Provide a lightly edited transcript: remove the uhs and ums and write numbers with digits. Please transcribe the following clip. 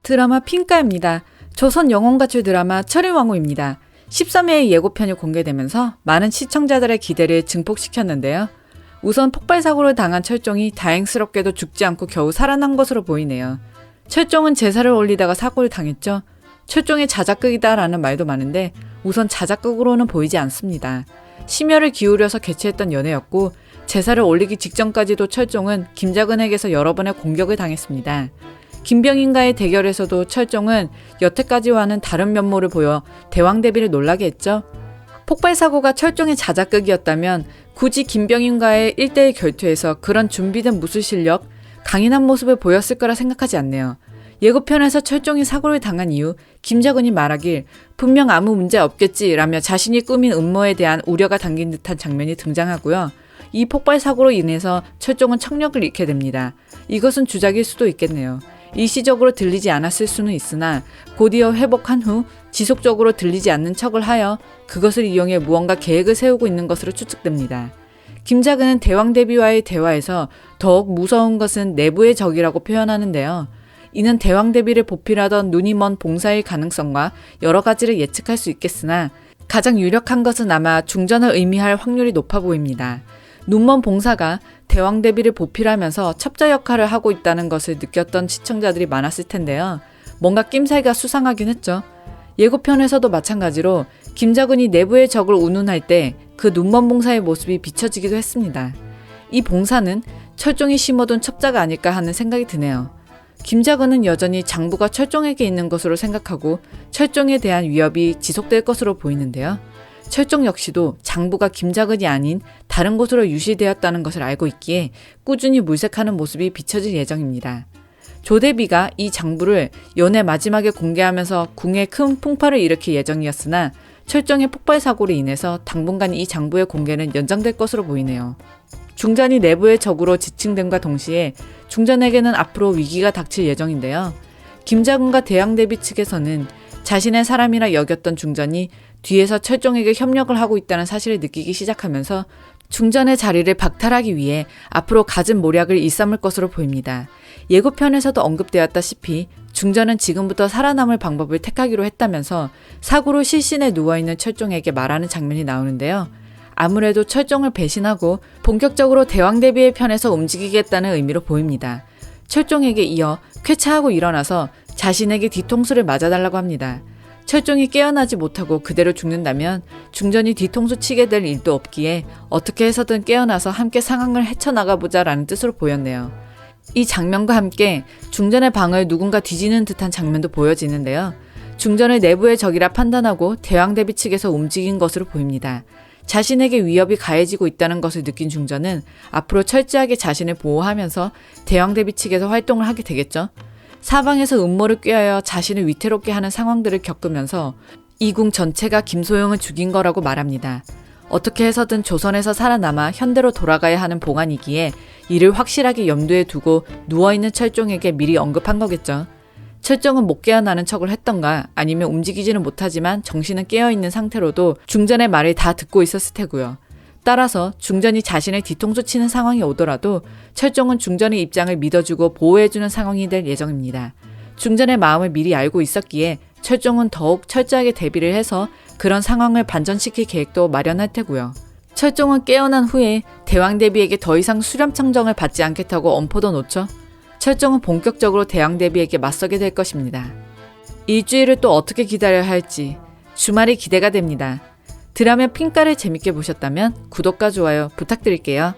드라마 핑가입니다. 조선 영혼가출 드라마 철인왕후입니다. 13회의 예고편이 공개되면서 많은 시청자들의 기대를 증폭시켰는데요. 우선 폭발사고를 당한 철종이 다행스럽게도 죽지 않고 겨우 살아난 것으로 보이네요. 철종은 제사를 올리다가 사고를 당했죠. 철종이 자작극이다라는 말도 많은데 우선 자작극으로는 보이지 않습니다. 심혈을 기울여서 개최했던 연애였고 제사를 올리기 직전까지도 철종은 김자근에게서 여러 번의 공격을 당했습니다. 김병인과의 대결에서도 철종은 여태까지와는 다른 면모를 보여 대왕 대비를 놀라게 했죠. 폭발사고가 철종의 자작극이었다면 굳이 김병인과의 1대1 결투에서 그런 준비된 무술 실력, 강인한 모습을 보였을 거라 생각하지 않네요. 예고편에서 철종이 사고를 당한 이후 김자근이 말하길 분명 아무 문제 없겠지라며 자신이 꾸민 음모에 대한 우려가 담긴 듯한 장면이 등장하고요. 이 폭발사고로 인해서 철종은 청력을 잃게 됩니다. 이것은 주작일 수도 있겠네요. 일시적으로 들리지 않았을 수는 있으나 곧이어 회복한 후 지속적으로 들리지 않는 척을 하여 그것을 이용해 무언가 계획을 세우고 있는 것으로 추측됩니다. 김자근은 대왕 대비와의 대화에서 더욱 무서운 것은 내부의 적이라고 표현하는데요. 이는 대왕 대비를 보필하던 눈이 먼 봉사일 가능성과 여러 가지를 예측할 수 있겠으나 가장 유력한 것은 아마 중전을 의미할 확률이 높아 보입니다. 눈먼 봉사가 대왕 대비를 보필하면서 첩자 역할을 하고 있다는 것을 느꼈던 시청자들이 많았을 텐데요. 뭔가 낌새가 수상하긴 했죠. 예고편에서도 마찬가지로 김자근이 내부의 적을 운운할 때 그 눈먼 봉사의 모습이 비춰지기도 했습니다. 이 봉사는 철종이 심어둔 첩자가 아닐까 하는 생각이 드네요. 김자근은 여전히 장부가 철종에게 있는 것으로 생각하고 철종에 대한 위협이 지속될 것으로 보이는데요. 철종 역시도 장부가 김자근이 아닌 다른 곳으로 유실되었다는 것을 알고 있기에 꾸준히 물색하는 모습이 비춰질 예정입니다. 조대비가 이 장부를 연애 마지막에 공개하면서 궁에 큰 풍파를 일으킬 예정이었으나 철종의 폭발 사고로 인해서 당분간 이 장부의 공개는 연장될 것으로 보이네요. 중전이 내부의 적으로 지칭됨과 동시에 중전에게는 앞으로 위기가 닥칠 예정인데요. 김자근과 대왕대비 측에서는 자신의 사람이라 여겼던 중전이 뒤에서 철종에게 협력을 하고 있다는 사실을 느끼기 시작하면서 중전의 자리를 박탈하기 위해 앞으로 갖은 모략을 일삼을 것으로 보입니다. 예고편에서도 언급되었다시피 중전은 지금부터 살아남을 방법을 택하기로 했다면서 사고로 실신에 누워있는 철종에게 말하는 장면이 나오는데요. 아무래도 철종을 배신하고 본격적으로 대왕 대비의 편에서 움직이겠다는 의미로 보입니다. 철종에게 이어 쾌차하고 일어나서 자신에게 뒤통수를 맞아달라고 합니다. 철종이 깨어나지 못하고 그대로 죽는다면 중전이 뒤통수 치게 될 일도 없기에 어떻게 해서든 깨어나서 함께 상황을 헤쳐나가보자 라는 뜻으로 보였네요. 이 장면과 함께 중전의 방을 누군가 뒤지는 듯한 장면도 보여지는데요. 중전을 내부의 적이라 판단하고 대왕 대비 측에서 움직인 것으로 보입니다. 자신에게 위협이 가해지고 있다는 것을 느낀 중전은 앞으로 철저하게 자신을 보호하면서 대왕 대비 측에서 활동을 하게 되겠죠. 사방에서 음모를 꾀하여 자신을 위태롭게 하는 상황들을 겪으면서 이궁 전체가 김소영을 죽인 거라고 말합니다. 어떻게 해서든 조선에서 살아남아 현대로 돌아가야 하는 봉안이기에 이를 확실하게 염두에 두고 누워있는 철종에게 미리 언급한 거겠죠. 철종은 못 깨어나는 척을 했던가 아니면 움직이지는 못하지만 정신은 깨어있는 상태로도 중전의 말을 다 듣고 있었을 테고요. 따라서 중전이 자신을 뒤통수 치는 상황이 오더라도 철종은 중전의 입장을 믿어주고 보호해주는 상황이 될 예정입니다. 중전의 마음을 미리 알고 있었기에 철종은 더욱 철저하게 대비를 해서 그런 상황을 반전시킬 계획도 마련할 테고요. 철종은 깨어난 후에 대왕 대비에게 더 이상 수렴청정을 받지 않겠다고 엄포도 놓죠. 철종은 본격적으로 대왕 대비에게 맞서게 될 것입니다. 일주일을 또 어떻게 기다려야 할지 주말이 기대가 됩니다. 드라마 핑가를 재밌게 보셨다면 구독과 좋아요 부탁드릴게요.